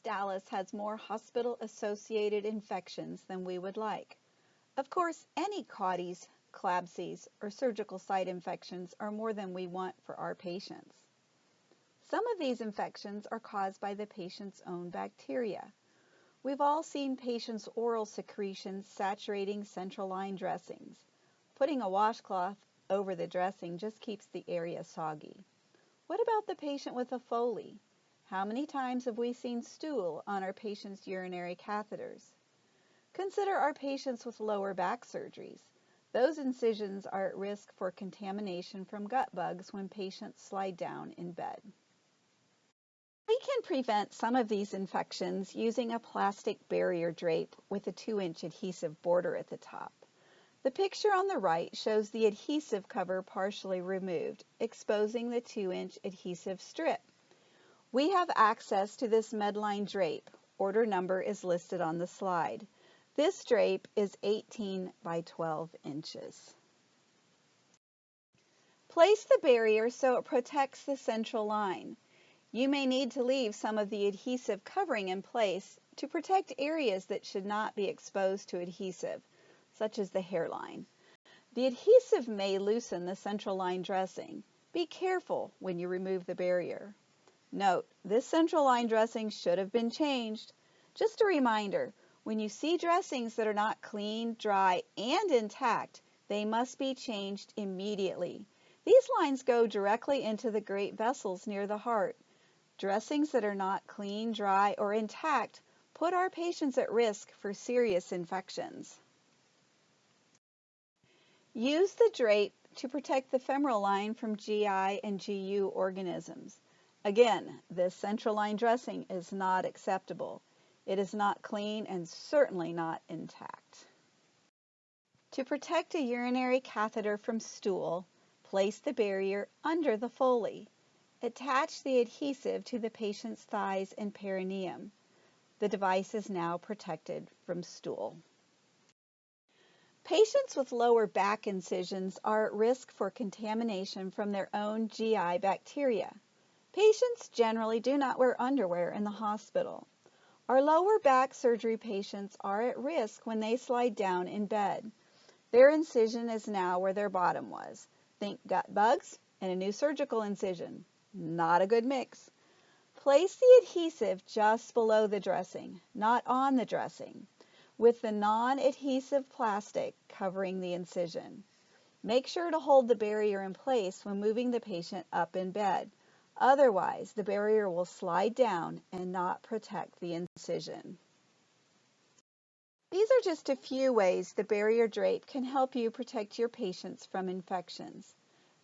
Dallas has more hospital-associated infections than we would like. Of course, any caudis, CLABSIs, or surgical site infections are more than we want for our patients. Some of these infections are caused by the patient's own bacteria. We've all seen patients' oral secretions saturating central line dressings. Putting a washcloth over the dressing just keeps the area soggy. What about the patient with a Foley? How many times have we seen stool on our patients' urinary catheters? Consider our patients with lower back surgeries. Those incisions are at risk for contamination from gut bugs when patients slide down in bed. We can prevent some of these infections using a plastic barrier drape with a 2-inch adhesive border at the top. The picture on the right shows the adhesive cover partially removed, exposing the 2-inch adhesive strip. We have access to this Medline drape. Order number is listed on the slide. This drape is 18 by 12 inches. Place the barrier so it protects the central line. You may need to leave some of the adhesive covering in place to protect areas that should not be exposed to adhesive, such as the hairline. The adhesive may loosen the central line dressing. Be careful when you remove the barrier. Note, this central line dressing should have been changed. Just a reminder, when you see dressings that are not clean, dry, and intact, they must be changed immediately. These lines go directly into the great vessels near the heart. Dressings that are not clean, dry, or intact put our patients at risk for serious infections. Use the drape to protect the femoral line from GI and GU organisms. Again, this central line dressing is not acceptable. It is not clean and certainly not intact. To protect a urinary catheter from stool, place the barrier under the Foley. Attach the adhesive to the patient's thighs and perineum. The device is now protected from stool. Patients with lower back incisions are at risk for contamination from their own GI bacteria. Patients generally do not wear underwear in the hospital. Our lower back surgery patients are at risk when they slide down in bed. Their incision is now where their bottom was. Think gut bugs and a new surgical incision. Not a good mix. Place the adhesive just below the dressing, not on the dressing, with the non-adhesive plastic covering the incision. Make sure to hold the barrier in place when moving the patient up in bed. Otherwise, the barrier will slide down and not protect the incision. These are just a few ways the barrier drape can help you protect your patients from infections.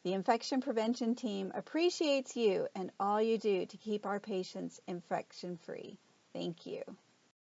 The infection prevention team appreciates you and all you do to keep our patients infection-free. Thank you.